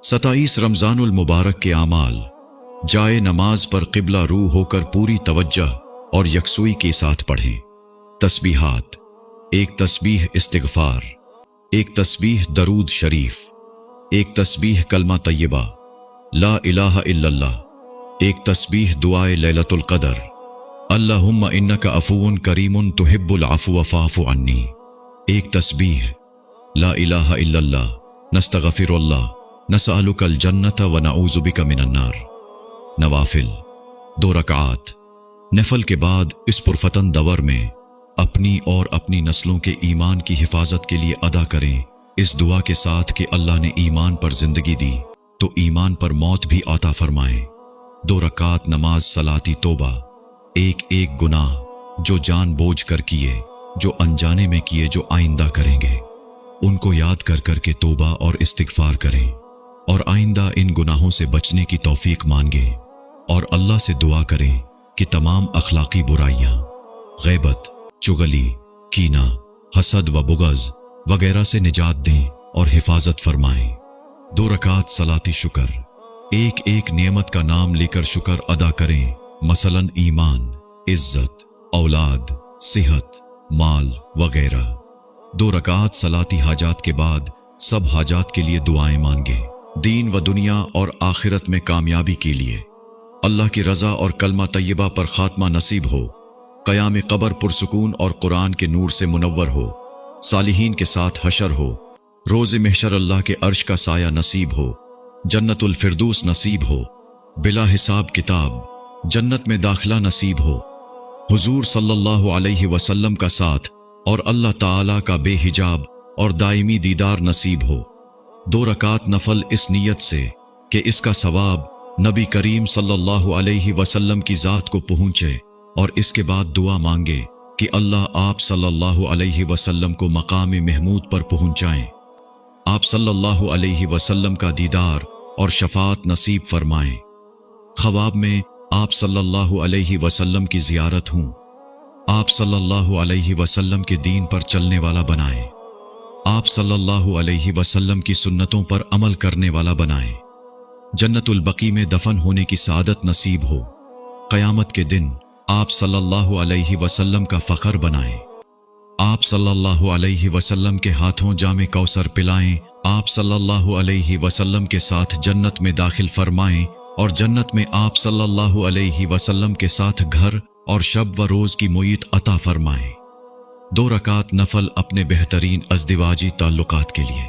27 रमज़ानुल मुबारक के आमाल। जाए नमाज पर क़िबला रू होकर पूरी तवज्जो और यकसुई के साथ पढ़ें। तस्बीहात, एक तस्बीह इस्तिग़फ़ार, एक तस्बीह दरूद शरीफ, एक तस्बीह कलमा तय्यबा ला इलाहा इल्लल्लाह, एक तस्बीह दुआए लैलतुल क़दर अल्लाहुम्मा इन्नका अफ़ूउन करीमुन तुहिब्बुल अफ़्व फ़अफ़ु अन्नी, एक तस्बीह ला इलाहा इल्लल्लाह नस्तग़फ़िरुल्लाह नसअलुकल जन्नत व नऊज़ु बिका मिनन नार। नवाफिल 2 रकात। नफल के बाद इस पुरफतन दवर में अपनी और अपनी नस्लों के ईमान की हिफाजत के लिए अदा करें इस दुआ के साथ कि अल्लाह ने ईमान पर जिंदगी दी तो ईमान पर मौत भी अता फरमाए। 2 रकात नमाज सलाती तोबा, एक एक गुनाह जो जान बोझ कर किए, जो अनजाने में किए, जो आइंदा करेंगे, उनको याद कर करके तोबा और इस्तिग़फ़ार करें और आइंदा इन गुनाहों से बचने की तौफीक मांगे और अल्लाह से दुआ करें कि तमाम अखलाकी बुराइयां, गैबत, चुगली, कीना, हसद व बुग़ज़ वगैरह से निजात दें और हिफाजत फरमाएं। 2 रकात सलाती शुक्र, एक एक नेमत का नाम लेकर शुक्र अदा करें, मसलन ईमान, इज्जत, औलाद, सेहत, माल वगैरह। 2 रकात सलाती हाजात के बाद सब हाजात के लिए दुआएं मांगे, दीन व दुनिया और आखिरत में कामयाबी के लिए। अल्लाह की रज़ा और कलमा तय्यबा पर खात्मा नसीब हो, क़याम क़ब्र पुरसुकून और कुरान के नूर से मुनव्वर हो, सालिहीन के साथ हशर हो, रोज़े महशर अल्लाह के अर्श का साया नसीब हो, जन्नतुल फिरदौस नसीब हो, बिला हिसाब किताब जन्नत में दाखिला नसीब हो, हुजूर सल्लल्लाहु अलैहि वसल्लम का साथ और अल्लाह ताला का बेहिजाब और दायमी दीदार नसीब हो। 2 रकात नफल इस नीयत से कि इसका सवाब नबी करीम सल्लल्लाहु अलैहि वसल्लम की ज़ात को पहुँचे और इसके बाद दुआ मांगे कि अल्लाह आप सल्लल्लाहु अलैहि वसल्लम को मकाम महमूद पर पहुँचाएं, आप सल्लल्लाहु अलैहि वसल्लम का दीदार और शफाअत नसीब फरमाएं, ख्वाब में आप सल्लल्लाहु अलैहि वसल्लम की ज़ियारत हूँ, आप सल्लल्लाहु अलैहि वसल्लम के दीन पर चलने वाला बनाएं, आप सल्लल्लाहु अलैहि वसल्लम की सुन्नतों पर अमल करने वाला बनाएं, जन्नतुल बकी में दफन होने की सादत नसीब हो, क़यामत के दिन आप सल्लल्लाहु अलैहि वसल्लम का फ़ख्र बनाएं, आप सल्लल्लाहु अलैहि वसल्लम के हाथों जामे कौसर पिलाएं, आप सल्लल्लाहु अलैहि वसल्लम के साथ जन्नत में दाखिल फरमाएं और जन्नत में आप सल्लल्लाहु अलैहि वसल्लम के साथ घर और शब व रोज़ की मुईत अता फरमाएं। 2 रकात नफल अपने बेहतरीन अज़दिवाजी ताल्लुकात के लिए।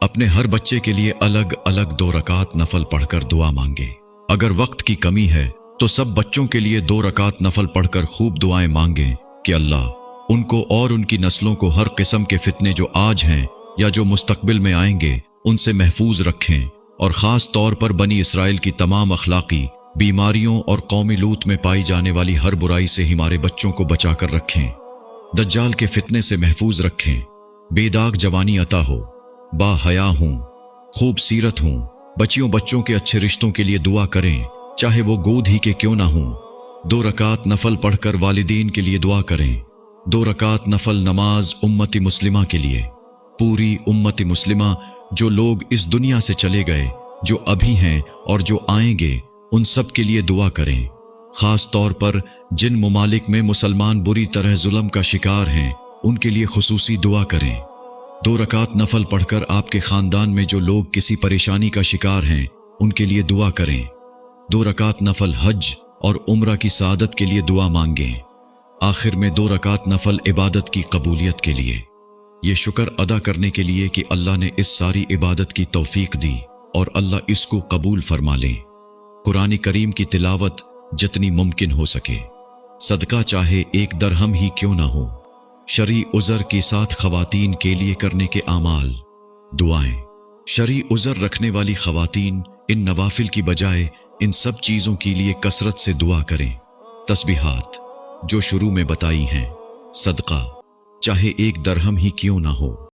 अपने हर बच्चे के लिए अलग अलग 2 रकात नफल पढ़कर दुआ मांगे। अगर वक्त की कमी है तो सब बच्चों के लिए 2 रकात नफल पढ़कर खूब दुआएं मांगें कि अल्लाह उनको और उनकी नस्लों को हर किस्म के फितने जो आज हैं या जो मुस्तकबिल में आएंगे उनसे महफूज रखें और ख़ास तौर पर बनी इसराइल की तमाम अखलाकी बीमारियों और कौमी लूत में पाई जाने वाली हर बुराई से हमारे बच्चों को बचाकर रखें, दज्जाल के फितने से महफूज रखें, बेदाग जवानी अता हो, बाहया हूँ, खूब सीरत हूँ। बच्चियों बच्चों के अच्छे रिश्तों के लिए दुआ करें, चाहे वो गोद ही के क्यों ना हों। 2 रकात नफल पढ़कर वालिदीन के लिए दुआ करें। 2 रकात नफल नमाज उम्मती मुस्लिमा के लिए। पूरी उम्मती मुस्लिमा, जो लोग इस दुनिया से चले गए, जो अभी हैं और जो आएंगे, उन सब के लिए दुआ करें। खास तौर पर जिन ममालिक में मुसलमान बुरी तरह जुल्म का शिकार हैं, उनके लिए खुसूसी दुआ करें। 2 रकात नफल पढ़कर आपके खानदान में जो लोग किसी परेशानी का शिकार हैं, उनके लिए दुआ करें। 2 रकात नफल हज और उम्रा की सादत के लिए दुआ मांगें। आखिर में 2 रकात नफल इबादत की कबूलियत के लिए, ये शुक्र अदा करने के लिए कि अल्लाह ने इस सारी इबादत की तौफीक दी और अल्लाह इसको कबूल फरमा लें। कुरान करीम की तिलावत जितनी मुमकिन हो सके, सदका चाहे 1 दरहम ही क्यों ना हो, शरी उज़र के साथ ख़वातीन के लिए करने के आमाल, दुआएं। शरी उज़र रखने वाली ख़वातीन इन नवाफिल की बजाय इन सब चीज़ों के लिए कसरत से दुआ करें। तस्बीहात जो शुरू में बताई हैं, सदका चाहे 1 दरहम ही क्यों ना हो।